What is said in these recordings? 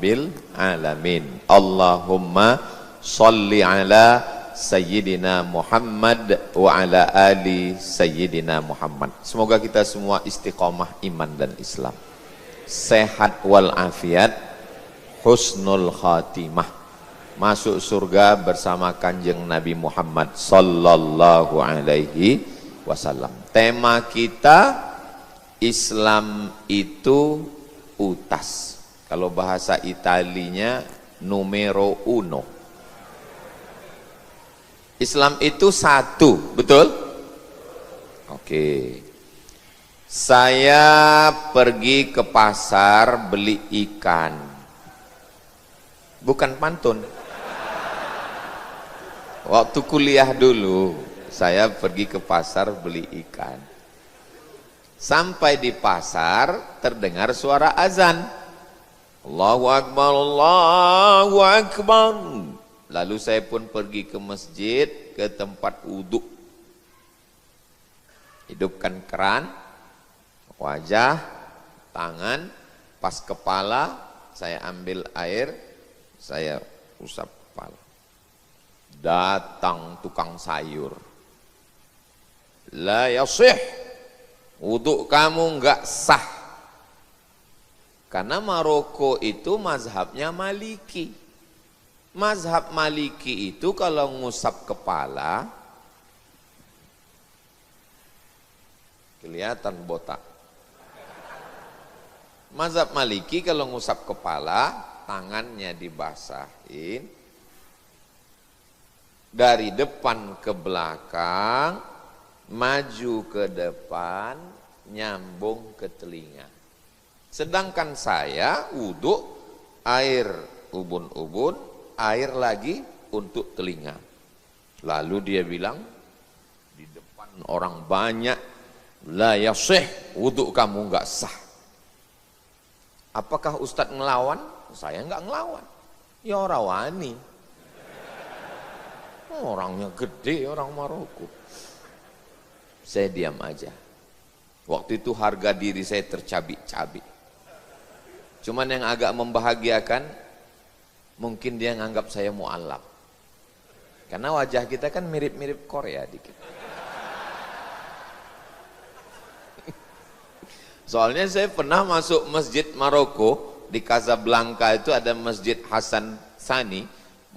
rabbil alamin. Allahumma sholli ala Sayyidina Muhammad wa ala ali Sayyidina Muhammad. Semoga kita semua istiqomah iman dan Islam, sehat walafiat, husnul khatimah, masuk surga bersama kanjeng Nabi Muhammad sallallahu alaihi wasallam. Tema kita Islam itu utas. Kalau bahasa Italinya numero uno. Islam itu satu, betul? Oke. Saya pergi ke pasar beli ikan. Bukan pantun. Waktu kuliah dulu, saya pergi ke pasar beli ikan. Sampai di pasar, terdengar suara azan. Allahu Akbar, Allahu Akbar. Lalu saya pun pergi ke masjid, ke tempat wudhu. Hidupkan keran, wajah, tangan, pas kepala, saya ambil air, saya usap kepala. Datang tukang sayur. La yasih, wudhu kamu enggak sah. Karena Maroko itu mazhabnya Maliki. Mazhab Maliki itu kalau ngusap kepala kelihatan botak. Mazhab Maliki kalau ngusap kepala tangannya dibasahin dari depan ke belakang, maju ke depan, nyambung ke telinga. Sedangkan saya wudhu air ubun-ubun, air lagi untuk telinga. Lalu dia bilang di depan orang banyak, la yasih, wudhu kamu enggak sah. Apakah Ustadz ngelawan? Saya enggak ngelawan. Ya orang wani. Orangnya gede, orang Maroko. Saya diam aja. Waktu itu harga diri saya tercabik-cabik. Cuman yang agak membahagiakan, mungkin dia nganggap saya mu'allaf. Karena wajah kita kan mirip-mirip Korea dikit. Soalnya saya pernah masuk masjid Maroko, di Casablanca itu ada masjid Hasan Sani,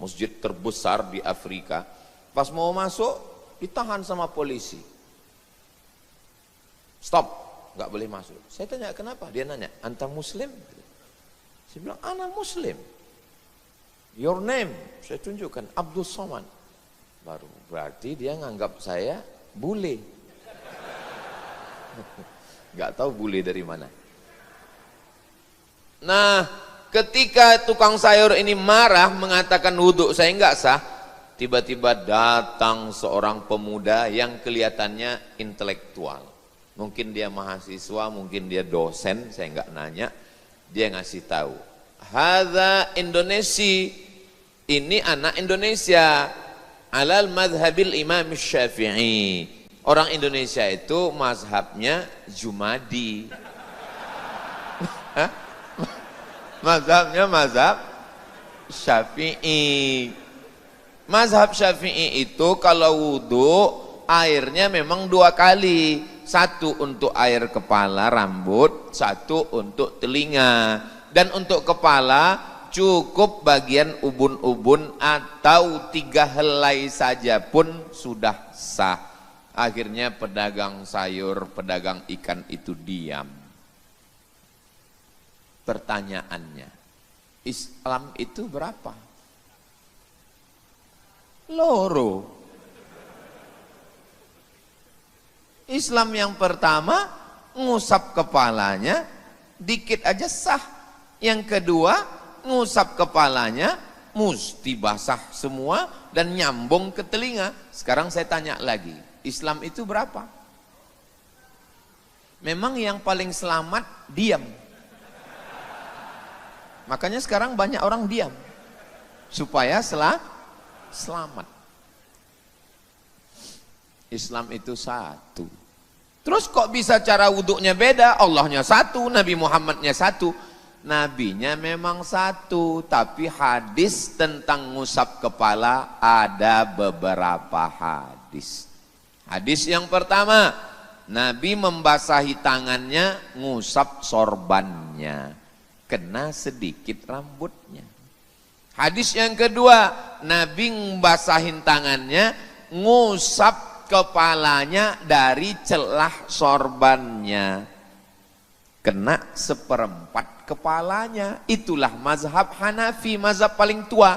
masjid terbesar di Afrika. Pas mau masuk, ditahan sama polisi. Stop, nggak boleh masuk. Saya tanya kenapa? Dia nanya, anta muslim? Saya bilang, ana muslim. Your name, saya tunjukkan Abdul Somad. Baru berarti dia nganggap saya bule. Gak tahu bule dari mana. Nah, ketika tukang sayur ini marah mengatakan wudhu saya nggak sah, tiba-tiba datang seorang pemuda yang kelihatannya intelektual. Mungkin dia mahasiswa, mungkin dia dosen, saya nggak nanya. Dia ngasih tahu, hadza Indonesia. Ini anak Indonesia alal madhabil Imam Syafi'i. Orang Indonesia itu mazhabnya Jumadi. Mazhabnya mazhab Syafi'i. Mazhab Syafi'i itu kalau wudhu airnya memang 2 kali. Satu untuk air kepala, rambut, satu untuk telinga. Dan untuk kepala cukup bagian ubun-ubun atau 3 helai saja pun sudah sah. Akhirnya pedagang sayur, pedagang ikan itu diam. Pertanyaannya, Islam itu berapa? Loro. Islam yang pertama, ngusap kepalanya, dikit aja sah. Yang kedua, ngusap kepalanya mesti basah semua dan nyambung ke telinga. Sekarang saya tanya lagi, Islam itu berapa? Memang yang paling selamat diam. Makanya sekarang banyak orang diam supaya selamat. Islam itu satu. Terus kok bisa cara wuduknya beda? Allahnya satu, Nabi Muhammadnya satu. Nabinya memang satu, tapi hadis tentang ngusap kepala ada beberapa hadis. Hadis yang pertama, Nabi membasahi tangannya, ngusap sorbannya, kena sedikit rambutnya. Hadis yang kedua, Nabi membasahin tangannya, ngusap kepalanya dari celah sorbannya, kena seperempat kepalanya. Itulah mazhab Hanafi, mazhab paling tua.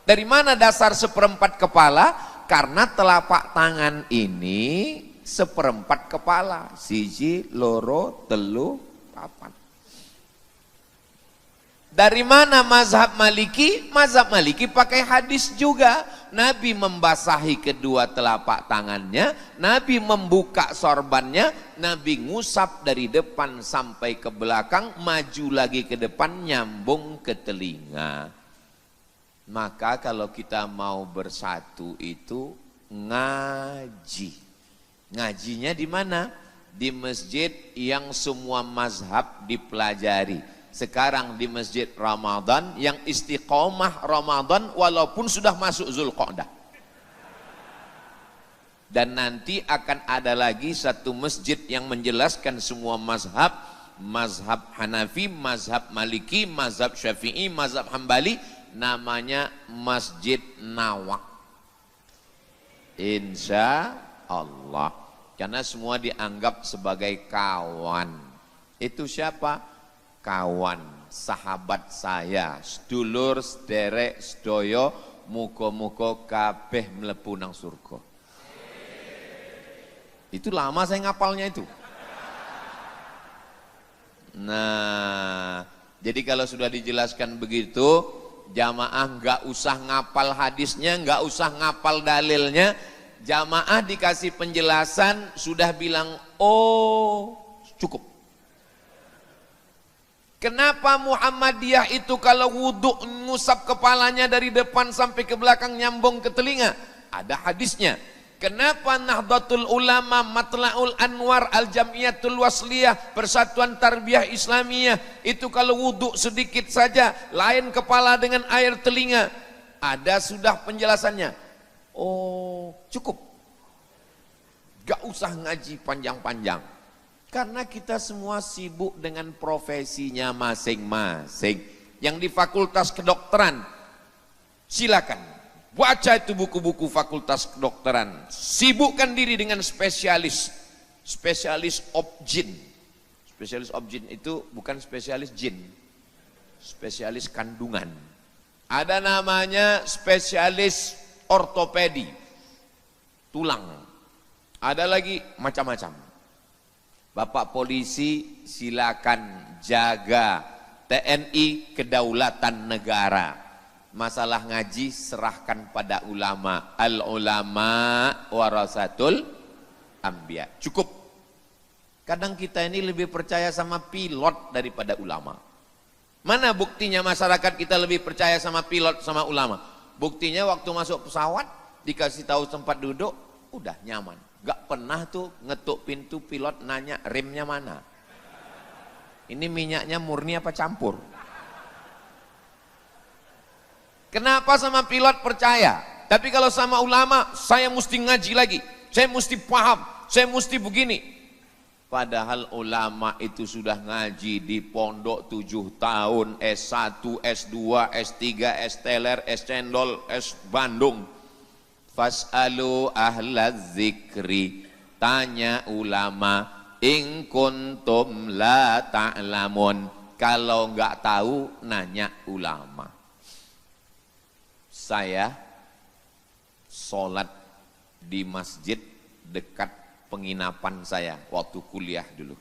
Dari mana dasar seperempat kepala? Karena telapak tangan ini seperempat kepala. Siji, loro, telu, papat. Dari mana mazhab Maliki? Mazhab Maliki pakai hadis juga. Nabi membasahi kedua telapak tangannya, Nabi membuka sorbannya, Nabi ngusap dari depan sampai ke belakang, maju lagi ke depan, nyambung ke telinga. Maka kalau kita mau bersatu itu ngaji. Ngajinya di mana? Di masjid yang semua mazhab dipelajari. Sekarang di masjid Ramadan yang istiqomah Ramadan walaupun sudah masuk Zulqa'dah. Dan nanti akan ada lagi satu masjid yang menjelaskan semua mazhab. Mazhab Hanafi, mazhab Maliki, mazhab Syafi'i, mazhab Hambali. Namanya Masjid Nawak. Insya Allah. Karena semua dianggap sebagai kawan. Itu siapa? Kawan, sahabat saya, sedulur, sederek, sedoyo, muga-muga kabeh mlebu nang surga. Itu lama saya ngapalnya itu. Nah, jadi kalau sudah dijelaskan begitu, jamaah nggak usah ngapal hadisnya, nggak usah ngapal dalilnya, jamaah dikasih penjelasan sudah bilang, oh cukup. Kenapa Muhammadiyah itu kalau wudhu ngusap kepalanya dari depan sampai ke belakang nyambung ke telinga? Ada hadisnya. Kenapa Nahdlatul Ulama, Matla'ul Anwar, Al-Jamiyatul Wasliyah, Persatuan Tarbiyah Islamiyah itu kalau wudhu sedikit saja, lain kepala dengan air telinga? Ada sudah penjelasannya. Oh cukup. Gak usah ngaji panjang-panjang. Karena kita semua sibuk dengan profesinya masing-masing. Yang di fakultas kedokteran, silakan baca itu buku-buku fakultas kedokteran. Sibukkan diri dengan spesialis objin. Spesialis objin itu bukan spesialis jin, spesialis kandungan. Ada namanya spesialis ortopedi, tulang. Ada lagi macam-macam. Bapak polisi silakan jaga TNI kedaulatan negara. Masalah ngaji serahkan pada ulama. Al-ulama warasatul anbiya. Cukup. Kadang kita ini lebih percaya sama pilot daripada ulama. Mana buktinya masyarakat kita lebih percaya sama pilot sama ulama? Buktinya waktu masuk pesawat dikasih tahu tempat duduk, udah nyaman. Gak pernah tuh ngetuk pintu pilot nanya remnya mana. Ini minyaknya murni apa campur? Kenapa sama pilot percaya? Tapi kalau sama ulama, saya mesti ngaji lagi. Saya mesti paham, saya mesti begini. Padahal ulama itu sudah ngaji di pondok 7 tahun, S1, S2, S3, S teler, S cendol, S Bandung. Fas'alu ahlaz zikri, tanya ulama, in kuntum la ta'lamun, kalau enggak tahu nanya ulama. Saya sholat di masjid dekat penginapan saya waktu kuliah dulu.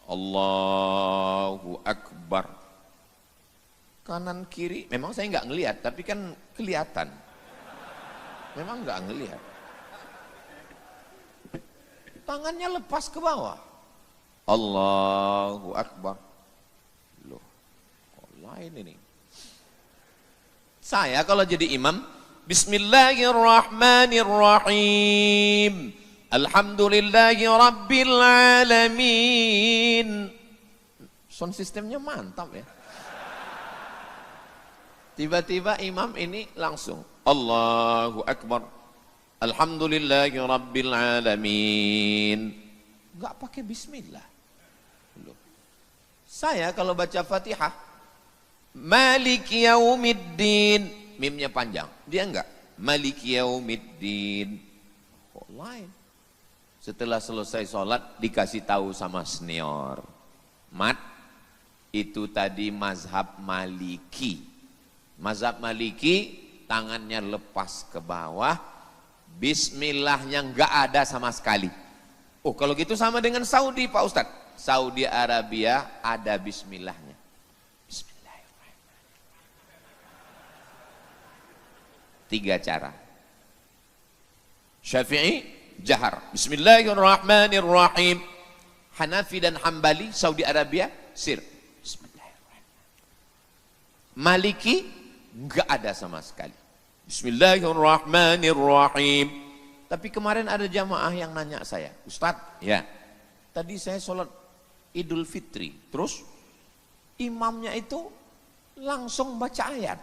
Allahu Akbar. Kanan kiri, memang saya enggak ngelihat, tapi kan kelihatan. Memang enggak ngelihat. Tangannya lepas ke bawah. Allahu Akbar. Loh, kok lain ini? Saya kalau jadi imam, Bismillahirrahmanirrahim. Alhamdulillahi Rabbil Alamin. Sound sistemnya mantap ya. Tiba-tiba imam ini langsung Allahu Akbar, Alhamdulillahi Rabbil Alamin. Enggak pakai bismillah. Loh. Saya kalau baca Fatihah, Maliki Yaumiddin, mimnya panjang. Dia enggak, Maliki Yaumiddin. Kok lain? Setelah selesai sholat dikasih tahu sama senior, Mat, itu tadi mazhab Maliki. Mazhab Maliki tangannya lepas ke bawah, bismillahnya enggak ada sama sekali. Oh kalau gitu sama dengan Saudi Pak Ustadz. Saudi Arabia ada bismillahnya. Bismillahirrahmanirrahim. 3 cara. Syafi'i jahar, Bismillahirrahmanirrahim. Hanafi dan Hambali Saudi Arabia sir, Bismillahirrahmanirrahim. Maliki enggak ada sama sekali, Bismillahirrahmanirrahim. Tapi kemarin ada jamaah yang nanya saya, Ustadz, ya, tadi saya sholat Idul Fitri, terus imamnya itu langsung baca ayat,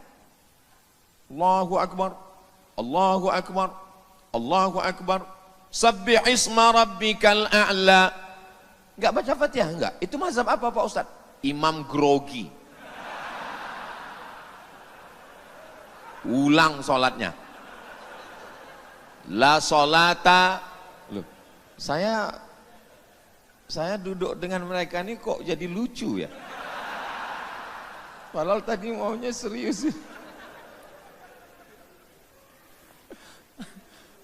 Allahu Akbar, Allahu Akbar, Allahu Akbar, Sabbih isma rabbikal a'la. Enggak baca Fatihah, enggak. Itu mazhab apa Pak Ustadz? Imam grogi. Ulang sholatnya. La sholata. Loh, saya duduk dengan mereka ini kok jadi lucu ya. Padahal tadi maunya serius.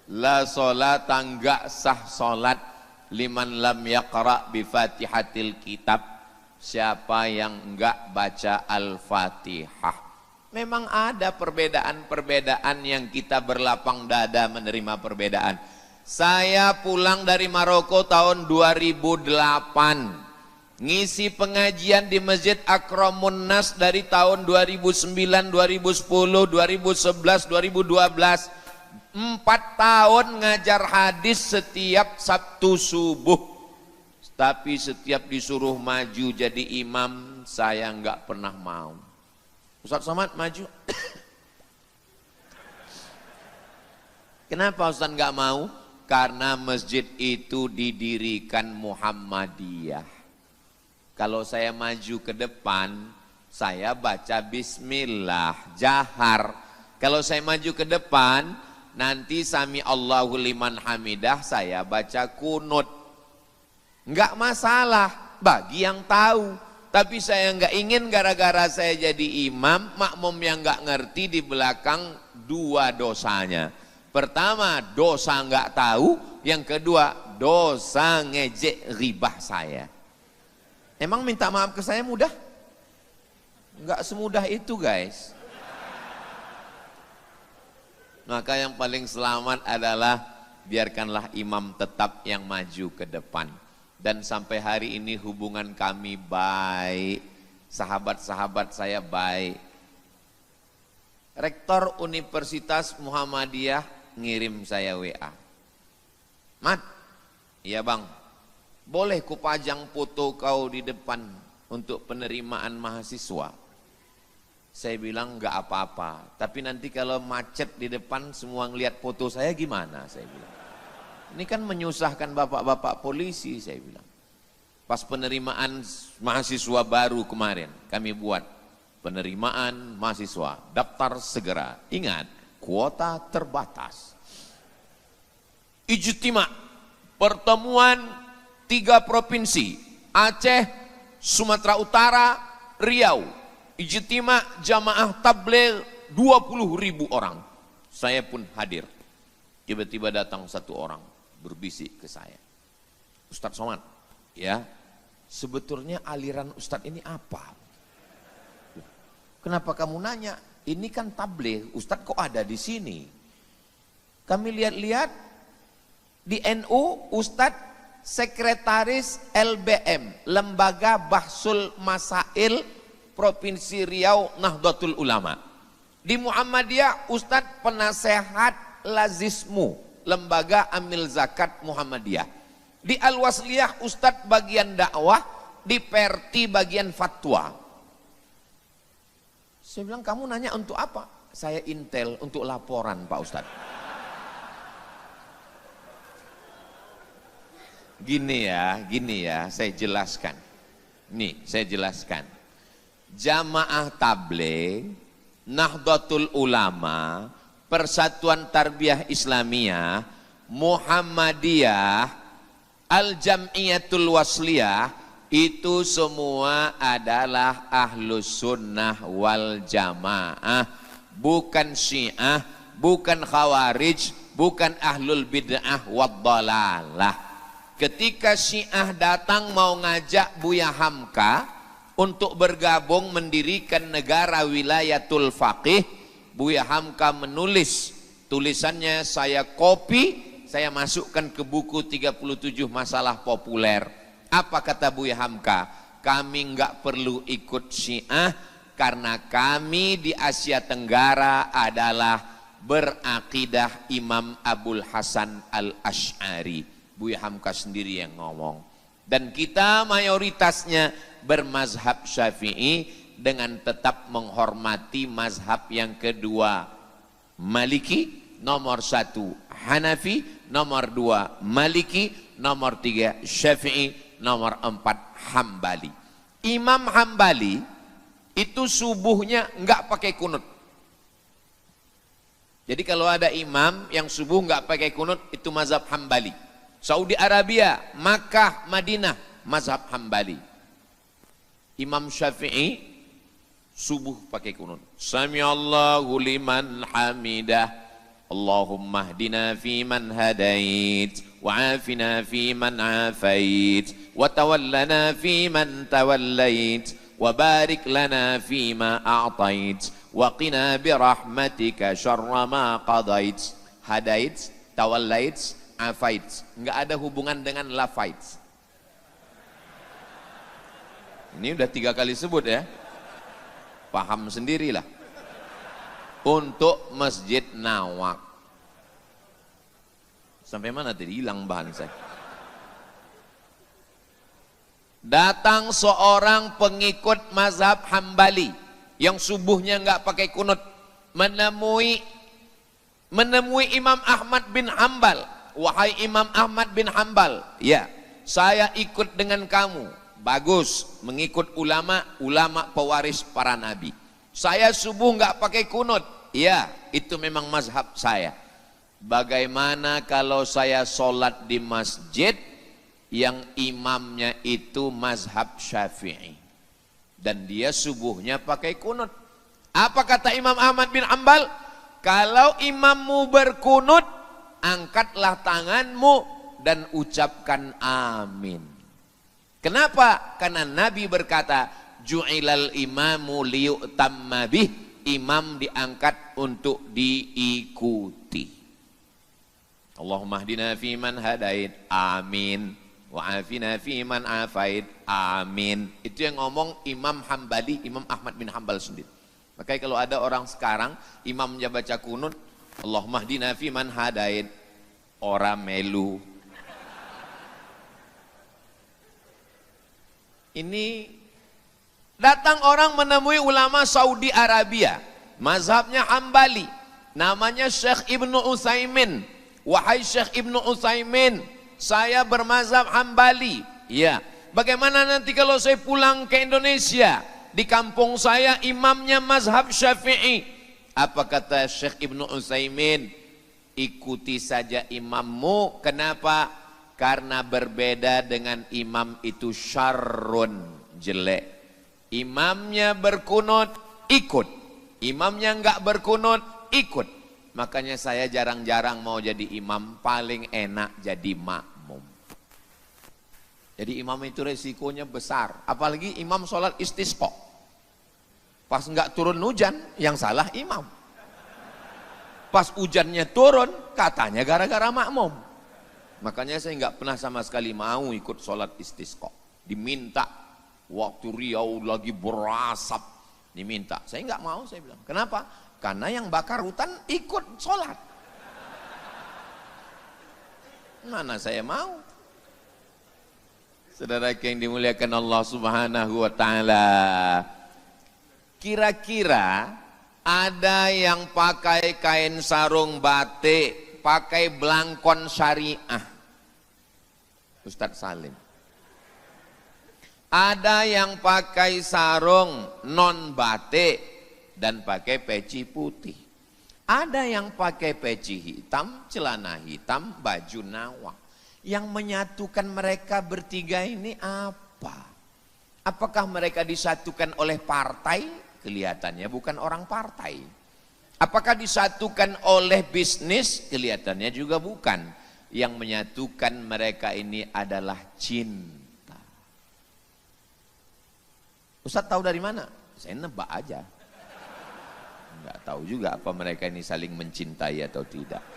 La sholata, enggak sah sholat liman lam yaqra bi fatihatil kitab, siapa yang enggak baca Al-Fatihah. Memang ada perbedaan-perbedaan yang kita berlapang dada menerima perbedaan. Saya pulang dari Maroko tahun 2008, ngisi pengajian di Masjid Akramun Nas dari tahun 2009, 2010, 2011, 2012. 4 tahun ngajar hadis setiap Sabtu subuh. Tapi setiap disuruh maju jadi imam, saya enggak pernah mau. Ustaz Somad maju. Kenapa Ustaz enggak mau? Karena masjid itu didirikan Muhammadiyah. Kalau saya maju ke depan, saya baca bismillah, jahar. Kalau saya maju ke depan, nanti sami Allahu liman hamidah, saya baca kunut. Enggak masalah bagi yang tahu. Tapi saya enggak ingin gara-gara saya jadi imam, makmum yang enggak ngerti di belakang 2 dosanya. Pertama, dosa enggak tahu. Yang kedua, dosa ngejek ribah saya. Emang minta maaf ke saya mudah? Enggak semudah itu guys. Maka yang paling selamat adalah biarkanlah imam tetap yang maju ke depan. Dan sampai hari ini hubungan kami baik, sahabat-sahabat saya baik. Rektor Universitas Muhammadiyah ngirim saya WA. Mat, iya bang, boleh kupajang foto kau di depan untuk penerimaan mahasiswa? Saya bilang enggak apa-apa, tapi nanti kalau macet di depan semua ngelihat foto saya gimana? Saya bilang. Ini kan menyusahkan bapak-bapak polisi, saya bilang. Pas penerimaan mahasiswa baru kemarin, kami buat penerimaan mahasiswa, daftar segera. Ingat, kuota terbatas. Ijtima, pertemuan 3 provinsi, Aceh, Sumatera Utara, Riau. Ijtima jamaah tabligh 20.000 orang. Saya pun hadir. Tiba-tiba datang 1 orang berbisik ke saya. Ustadz Somad, ya, sebetulnya aliran Ustadz ini apa? Kenapa kamu nanya? Ini kan tabligh, Ustadz kok ada di sini? Kami lihat-lihat di NU, Ustadz sekretaris LBM, Lembaga Bahsul Masail Provinsi Riau Nahdlatul Ulama. Di Muhammadiyah, Ustadz penasehat Lazismu, Lembaga Amil Zakat Muhammadiyah. Di Al-Wasliyah, Ustadz bagian dakwah, di Perti bagian fatwa. Saya bilang, kamu nanya untuk apa? Saya intel untuk laporan Pak Ustadz. Gini ya, saya jelaskan. Nih, saya jelaskan. Jamaah Tabligh, Nahdlatul Ulama, Persatuan Tarbiyah Islamiyah, Muhammadiyah, Al-Jam'iyatul Wasliyah, itu semua adalah Ahlus Sunnah wal Jamaah, bukan Syiah, bukan Khawarij, bukan Ahlul Bid'ah wad Dhalalah. Ketika Syiah datang mau ngajak Buya Hamka untuk bergabung mendirikan negara wilayatul faqih, Buya Hamka menulis tulisannya, saya copy, saya masukkan ke buku 37 masalah populer. Apa kata Buya Hamka? Kami enggak perlu ikut Syiah karena kami di Asia Tenggara adalah berakidah Imam Abul Hasan Al-Asy'ari. Buya Hamka sendiri yang ngomong. Dan kita mayoritasnya bermazhab Syafi'i dengan tetap menghormati mazhab yang kedua Maliki, nomor 1 Hanafi, nomor 2 Maliki, nomor 3 Syafi'i, nomor 4 Hambali. Imam Hambali itu subuhnya enggak pakai kunut. Jadi kalau ada imam yang subuh enggak pakai kunut, itu mazhab Hambali. Saudi Arabia, Makkah, Madinah, mazhab Hambali. Imam Syafi'i subuh pakai kunut. Sami'allahu liman hamidah. Allahumma hdina fi man hadait, wa afina fi man afait, wa tawallana fi man tawallait, wa barik lana fi ma a'tait, wa qina birahmatika syarra ma qadait. Hadait, tawallait, afait, enggak ada hubungan dengan lafait. Ini udah 3 kali sebut ya, paham sendirilah. Untuk Masjid Nawak. Sampai mana tadi hilang bahan saya. Datang seorang pengikut mazhab Hambali yang subuhnya enggak pakai kunut, menemui Imam Ahmad bin Hambal. Wahai Imam Ahmad bin Hambal, ya, saya ikut dengan kamu. Bagus, mengikut ulama pewaris para nabi. Saya subuh enggak pakai kunut. Ya, itu memang mazhab saya. Bagaimana kalau saya sholat di masjid yang imamnya itu mazhab Syafi'i dan dia subuhnya pakai kunut? Apa kata Imam Ahmad bin Hambal? Kalau imammu berkunut, angkatlah tanganmu dan ucapkan amin. Kenapa? Karena Nabi berkata, ju'ilal imamu liyu'tamma bih, imam diangkat untuk diikuti. Allahumma hdina fi man hadait, amin. Wa afina fi man afait, amin. Itu yang ngomong Imam Hambali, Imam Ahmad bin Hambal sendiri. Makanya kalau ada orang sekarang imamnya baca kunut, Allahumma hdina fi man hadait, ora melu. Ini datang orang menemui ulama Saudi Arabia, mazhabnya Hambali, namanya Syekh Ibnu Utsaimin. Wahai Syekh Ibnu Utsaimin, saya bermazhab Hambali. Ya, bagaimana nanti kalau saya pulang ke Indonesia, di kampung saya imamnya mazhab Syafi'i? Apa kata Syekh Ibnu Utsaimin? Ikuti saja imammu. Kenapa? Karena berbeda dengan imam itu syarrun, jelek. Imamnya berkunut, ikut. Imamnya enggak berkunut, ikut. Makanya saya jarang-jarang mau jadi imam, paling enak jadi makmum. Jadi imam itu resikonya besar, apalagi imam sholat istisqa. Pas enggak turun hujan, yang salah imam. Pas hujannya turun, katanya gara-gara makmum. Makanya saya enggak pernah sama sekali mau ikut sholat istisqa. Diminta, waktu Riau lagi berasap, diminta. Saya enggak mau, saya bilang. Kenapa? Karena yang bakar hutan ikut sholat. Mana saya mau? Saudara yang dimuliakan Allah Subhanahu wa taala. Kira-kira ada yang pakai kain sarung batik, pakai belangkon syariah. Ustadz Salim. Ada yang pakai sarung non batik dan pakai peci putih. Ada yang pakai peci hitam, celana hitam, baju nawak. Yang menyatukan mereka bertiga ini apa? Apakah mereka disatukan oleh partai? Kelihatannya bukan orang partai. Apakah disatukan oleh bisnis? Kelihatannya juga bukan. Yang menyatukan mereka ini adalah cinta. Ustadz tahu dari mana? Saya nebak aja. Enggak tahu juga apa mereka ini saling mencintai atau tidak.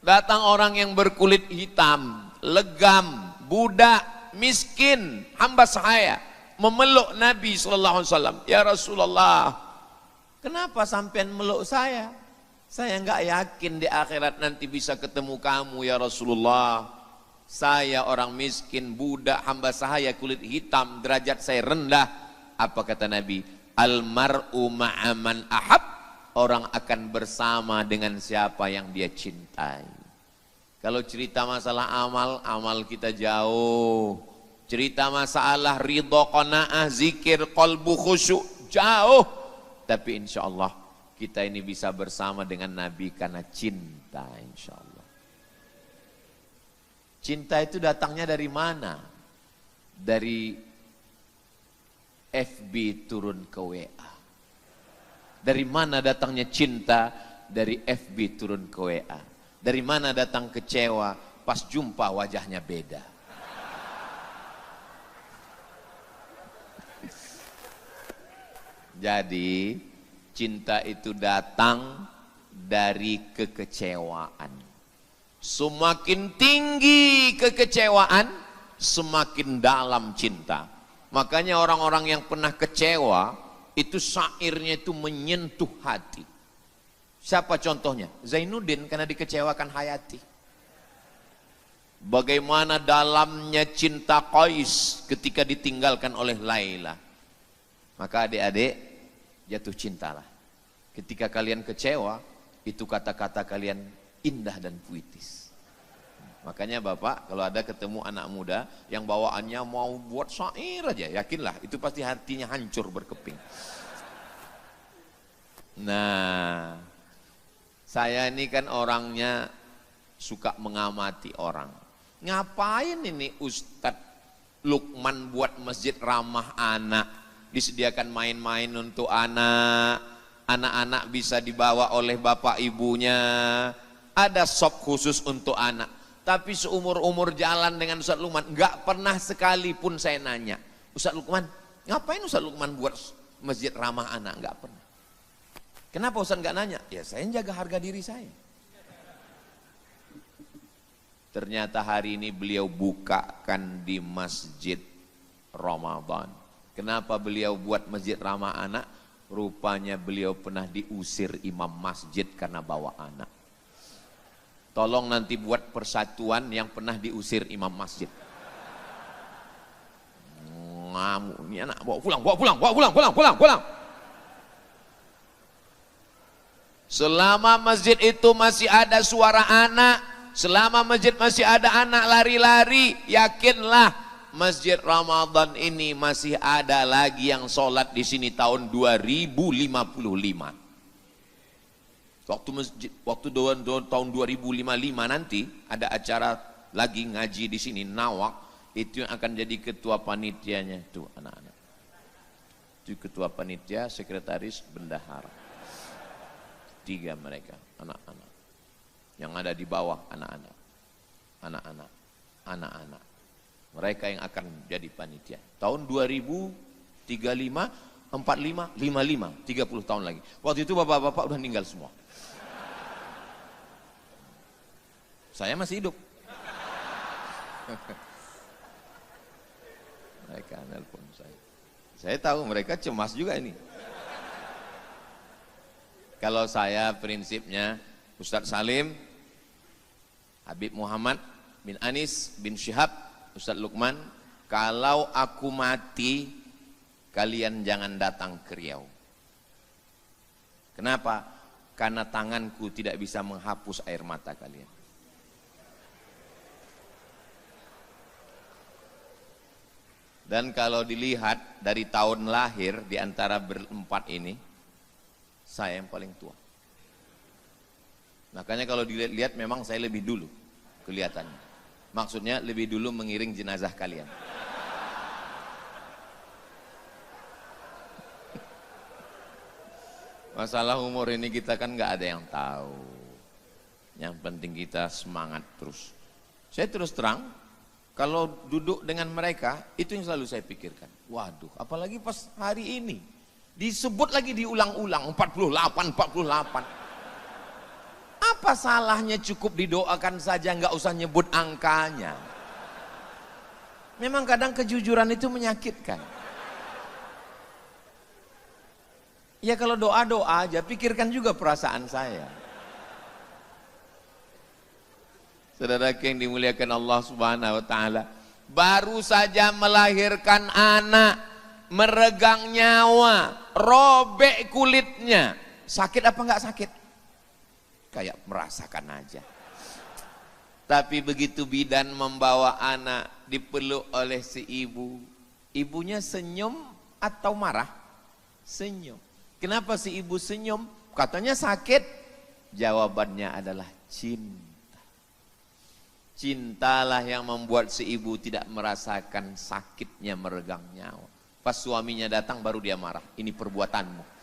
Datang orang yang berkulit hitam, legam, budak, miskin, hamba sahaya, memeluk Nabi SAW. Ya Rasulullah, kenapa sampean meluk saya? Saya enggak yakin di akhirat nanti bisa ketemu kamu ya Rasulullah. Saya orang miskin, budak, hamba sahaya, kulit hitam, derajat saya rendah. Apa kata Nabi? Almar'u ma'aman ahab. Orang akan bersama dengan siapa yang dia cintai. Kalau cerita masalah amal, amal kita jauh. Cerita masalah ridho, qanaah, zikir, qalbu, khusyuk, jauh. Tapi insya Allah kita ini bisa bersama dengan Nabi karena cinta, insya Allah. Cinta itu datangnya dari mana? Dari FB turun ke WA. Dari mana datangnya cinta? Dari FB turun ke WA. Dari mana datang kecewa? Pas jumpa wajahnya beda. Jadi cinta itu datang dari kekecewaan. Semakin tinggi kekecewaan, semakin dalam cinta. Makanya orang-orang yang pernah kecewa, itu syairnya itu menyentuh hati. Siapa contohnya? Zainuddin karena dikecewakan Hayati. Bagaimana dalamnya cinta Qais ketika ditinggalkan oleh Laila. Maka adik-adik jatuh cintalah. Ketika kalian kecewa, itu kata-kata kalian indah dan puitis. Makanya Bapak kalau ada ketemu anak muda yang bawaannya mau buat syair aja, yakinlah itu pasti hatinya hancur berkeping. Nah, saya ini kan orangnya suka mengamati orang. Ngapain ini Ustadz Lukman buat masjid ramah anak, disediakan main-main untuk anak, anak-anak bisa dibawa oleh bapak ibunya, ada shop khusus untuk anak. Tapi seumur-umur jalan dengan Ustadz Lukman, enggak pernah sekalipun saya nanya, Ustadz Lukman, ngapain Ustadz Lukman buat masjid ramah anak? Enggak pernah. Kenapa Ustadz enggak nanya? Ya saya jaga harga diri saya. Ternyata hari ini beliau bukakan di masjid Ramadan. Kenapa beliau buat masjid ramah anak? Rupanya beliau pernah diusir imam masjid karena bawa anak. Tolong nanti buat persatuan yang pernah diusir imam masjid. Ngamuk, ini anak bawa pulang. Selama masjid itu masih ada suara anak, selama masjid masih ada anak lari-lari, yakinlah masjid Ramadan ini masih ada lagi yang sholat di sini tahun 2055. Waktu tahun 2055 nanti ada acara lagi ngaji di sini Nawak, itu yang akan jadi ketua panitianya tuh anak-anak. Itu ketua panitia, sekretaris, bendahara. 3 mereka, anak-anak. Yang ada di bawah anak-anak. Anak-anak. Mereka yang akan jadi panitia. Tahun 2035, 45, 55, 30 tahun lagi. Waktu itu bapak-bapak udah meninggal semua. Saya masih hidup. Mereka nelpon saya. Saya tahu mereka cemas juga ini. Kalau saya prinsipnya Ustadz Salim, Habib Muhammad bin Anis bin Syihab Ustadz Lukman, kalau aku mati, kalian jangan datang ke Riau. Kenapa? Karena tanganku tidak bisa menghapus air mata kalian. Dan kalau dilihat dari tahun lahir di antara berempat ini, saya yang paling tua. Makanya kalau dilihat memang saya lebih dulu kelihatannya. Maksudnya lebih dulu mengiring jenazah kalian. Masalah umur ini kita kan nggak ada yang tahu. Yang penting kita semangat terus. Saya terus terang, kalau duduk dengan mereka, itu yang selalu saya pikirkan. Waduh, apalagi pas hari ini. Disebut lagi diulang-ulang, 48. Apa salahnya cukup didoakan saja, nggak usah nyebut angkanya. Memang kadang kejujuran itu menyakitkan. Ya kalau doa-doa aja, pikirkan juga perasaan saya. Saudara yang dimuliakan Allah Subhanahu wa taala, baru saja melahirkan anak, meregang nyawa, robek kulitnya. Sakit apa enggak sakit? Kayak merasakan aja. Tapi begitu bidan membawa anak, dipeluk oleh si ibu, ibunya senyum atau marah? Senyum. Kenapa si ibu senyum? Katanya sakit. Jawabannya adalah cinta. Cintalah yang membuat si ibu tidak merasakan sakitnya meregang nyawa. Pas suaminya datang baru dia marah. Ini perbuatanmu.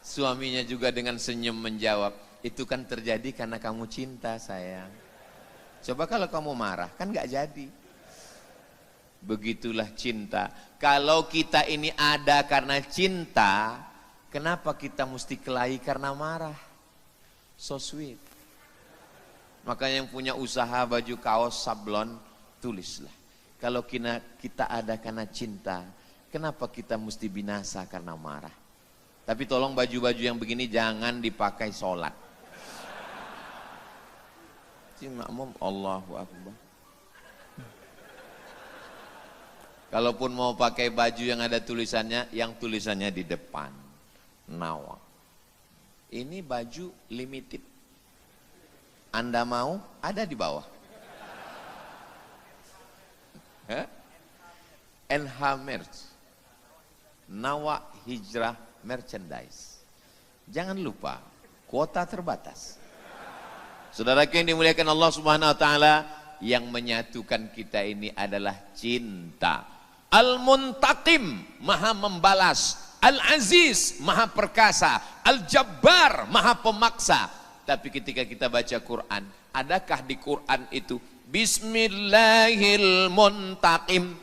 Suaminya juga dengan senyum menjawab, itu kan terjadi karena kamu cinta sayang. Coba kalau kamu marah, kan gak jadi. Begitulah cinta. Kalau kita ini ada karena cinta, kenapa kita mesti kelahi karena marah? So sweet. Makanya yang punya usaha baju kaos sablon, tulislah. Kalau kita ada karena cinta, kenapa kita mesti binasa karena marah? Tapi tolong baju-baju yang begini jangan dipakai sholat. Si makmum, Allahu Akbar. Kalaupun mau pakai baju yang ada tulisannya, yang tulisannya di depan. Nawa. Ini baju limited. Anda mau, ada di bawah. NH Merch. Nawa Hijrah Merchandise. Jangan lupa, kuota terbatas. Saudara yang dimuliakan Allah Subhanahu wa taala, yang menyatukan kita ini adalah cinta. Al-Muntaqim, maha membalas. Al-Aziz, maha perkasa. Al-Jabbar, maha pemaksa. Tapi ketika kita baca Quran, adakah di Quran itu Bismillahil-Muntaqim,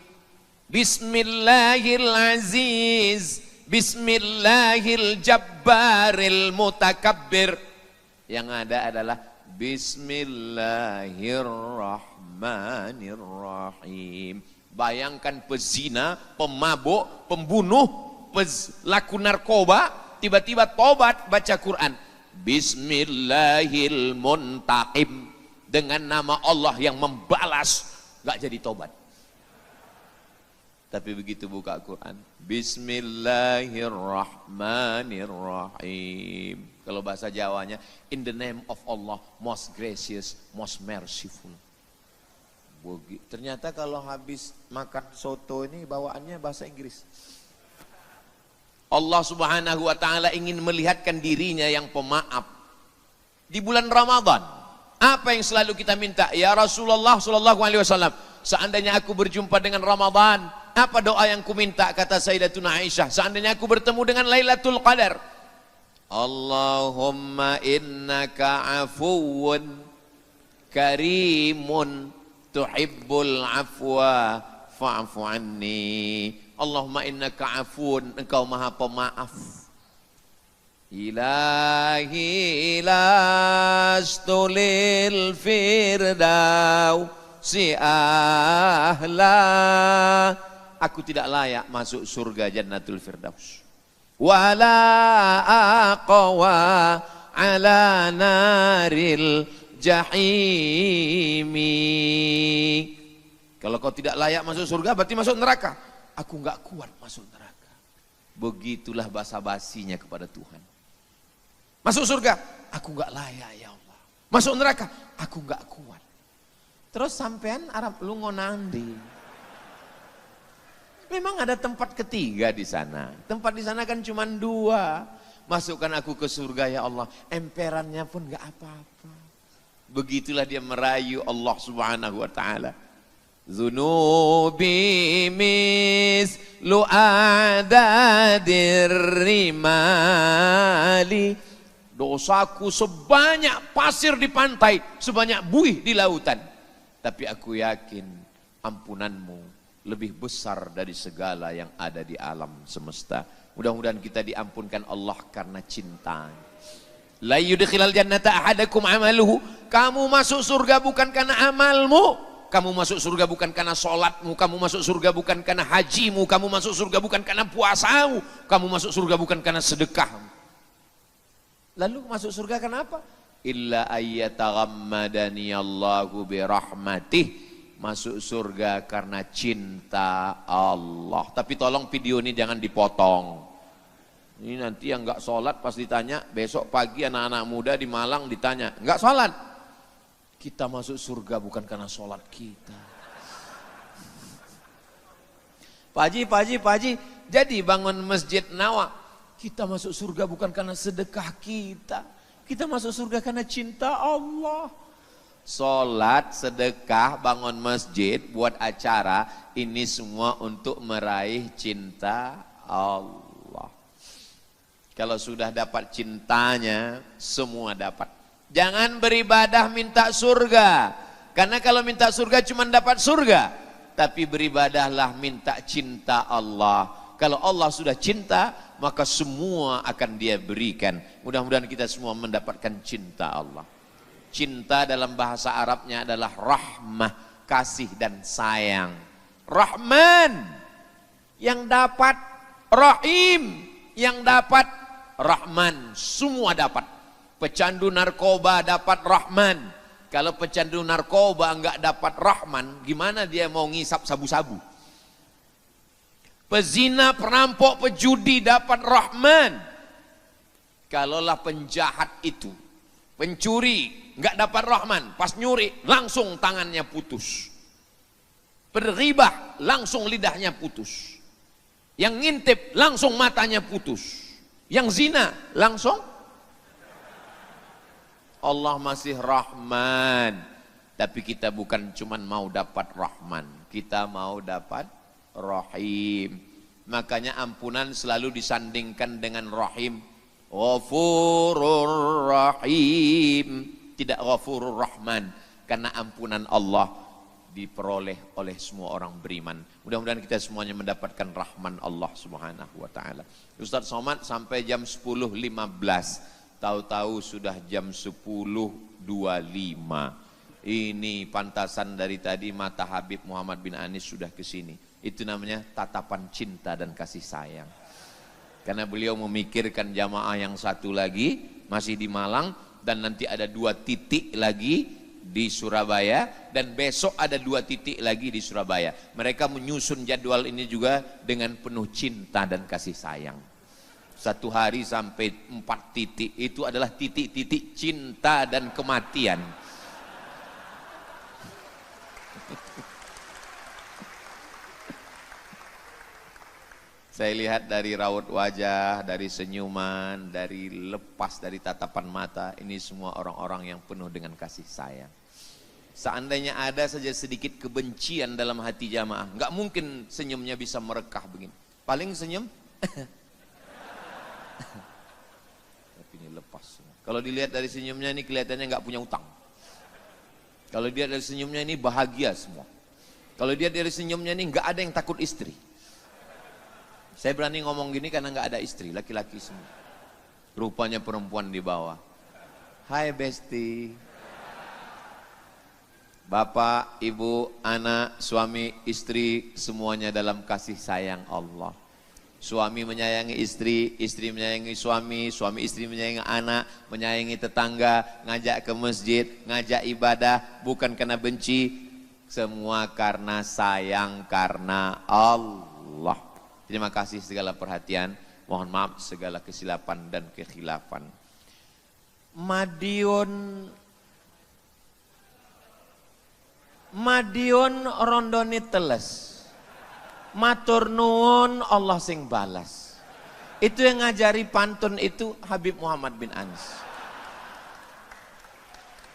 Bismillahil-Aziz, Bismillahil-Jabbaril-Mutakabbir? Yang ada adalah Bismillahirrahmanirrahim. Bayangkan pezina, pemabuk, pembunuh, pelaku narkoba, tiba-tiba tobat baca Quran. Bismillahil-Muntaqim, dengan nama Allah yang membalas, gak jadi tobat. Tapi begitu buka Quran, Bismillahirrahmanirrahim. Kalau bahasa Jawanya, in the name of Allah, most gracious, most merciful. Ternyata kalau habis makan soto ini bawaannya bahasa Inggris. Allah Subhanahu wa taala ingin melihatkan dirinya yang pemaaf. Di bulan Ramadan, apa yang selalu kita minta? Ya Rasulullah sallallahu alaihi wasallam, seandainya aku berjumpa dengan Ramadan, apa doa yang ku minta? Kata Sayyidatuna Aisyah, seandainya aku bertemu dengan Lailatul Qadar. Allahumma innaka afuwun karimun tuhibbul afwa fa'fu anni. Allahumma innaka afun, engkau maha pemaaf. Ilahi lastulil firdausi ahla. Aku tidak layak masuk surga Jannatul Firdaus. Wala aqwa ala naril jahimi. Kalau kau tidak layak masuk surga berarti masuk neraka. Aku enggak kuat masuk neraka. Begitulah basa-basinya kepada Tuhan. Masuk surga, aku enggak layak ya Allah. Masuk neraka, aku enggak kuat. Terus sampean Arab lu ngonandi. Memang ada tempat ketiga di sana. Tempat di sana kan cuma dua. Masukkan aku ke surga ya Allah. Emperannya pun enggak apa-apa. Begitulah dia merayu Allah Subhanahu wa taala. Zunubi mislu adadir rimali. Dosaku sebanyak pasir di pantai, sebanyak buih di lautan. Tapi aku yakin ampunanmu lebih besar dari segala yang ada di alam semesta. Mudah-mudahan kita diampunkan Allah karena cinta. La yudkhilal jannata ahadakum amaluhu. Kamu masuk surga bukan karena amalmu. Kamu masuk surga bukan karena sholatmu, kamu masuk surga bukan karena hajimu, kamu masuk surga bukan karena puasamu, kamu masuk surga bukan karena sedekahmu. Lalu masuk surga kenapa? Illa ayyataghammadani Allahu birahmatih. Masuk surga karena cinta Allah. Tapi tolong video ini jangan dipotong. Ini nanti yang enggak sholat pas ditanya, besok pagi anak-anak muda di Malang ditanya, enggak sholat? Kita masuk surga bukan karena sholat kita. Pak Haji, jadi bangun masjid Nawa. Kita masuk surga bukan karena sedekah kita. Kita masuk surga karena cinta Allah. Sholat, sedekah, bangun masjid, buat acara, ini semua untuk meraih cinta Allah. Kalau sudah dapat cintanya, semua dapat. Jangan beribadah minta surga. Karena kalau minta surga cuma dapat surga. Tapi beribadahlah minta cinta Allah. Kalau Allah sudah cinta, maka semua akan dia berikan. Mudah-mudahan kita semua mendapatkan cinta Allah. Cinta dalam bahasa Arabnya adalah rahmah, kasih dan sayang. Rahman yang dapat, Rahim yang dapat, Rahman semua dapat. Pecandu narkoba dapat Rahman. Kalau pecandu narkoba enggak dapat Rahman, gimana dia mau ngisap sabu-sabu? Pezina, perampok, pejudi dapat Rahman. Kalaulah penjahat itu, pencuri, enggak dapat Rahman, pas nyuri langsung tangannya putus. Berghibah langsung lidahnya putus. Yang ngintip langsung matanya putus. Yang zina langsung. Allah masih Rahman, tapi kita bukan cuman mau dapat Rahman, kita mau dapat Rahim. Makanya ampunan selalu disandingkan dengan Rahim. Ghafurur Rahim, tidak Ghafurur Rahman, karena ampunan Allah diperoleh oleh semua orang beriman. Mudah-mudahan kita semuanya mendapatkan rahman Allah Subhanahu wa taala. Ustaz Somad sampai jam 10.15. Tahu-tahu sudah jam 10.25. Ini pantasan dari tadi mata Habib Muhammad bin Anis sudah ke sini. Itu namanya tatapan cinta dan kasih sayang. Karena beliau memikirkan jamaah yang satu lagi masih di Malang, dan nanti ada 2 titik lagi di Surabaya, dan besok ada 2 titik lagi di Surabaya. Mereka menyusun jadwal ini juga dengan penuh cinta dan kasih sayang. 1 hari sampai 4 titik itu adalah titik-titik cinta dan kematian. Saya lihat dari raut wajah, dari senyuman, dari lepas dari tatapan mata, ini semua orang-orang yang penuh dengan kasih sayang. Seandainya ada saja sedikit kebencian dalam hati jamaah, nggak mungkin senyumnya bisa merekah begini. Paling senyum tapi ini lepas. Kalau dilihat dari senyumnya ini kelihatannya nggak punya utang. Kalau dia dari senyumnya ini bahagia semua. Kalau dia dari senyumnya ini nggak ada yang takut istri. Saya berani ngomong gini karena nggak ada istri, laki-laki semua. Rupanya perempuan di bawah. Hai Besti. Bapak, ibu, anak, suami, istri, semuanya dalam kasih sayang Allah. Suami menyayangi istri, istri menyayangi suami, suami istri menyayangi anak, menyayangi tetangga, ngajak ke masjid, ngajak ibadah, bukan karena benci, semua karena sayang, karena Allah. Terima kasih segala perhatian, mohon maaf segala kesilapan dan kekhilafan. Madiun rondoni teles. Matur nuwun Allah sing balas. Itu yang ngajari pantun itu Habib Muhammad bin Anis.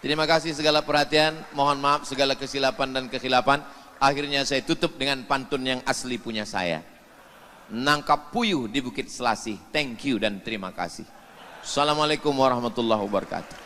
Terima kasih segala perhatian, mohon maaf segala kesilapan dan kekhilafan. Akhirnya saya tutup dengan pantun yang asli punya saya. Nangkap puyuh di Bukit Selasih. Thank you dan terima kasih. Assalamualaikum warahmatullahi wabarakatuh.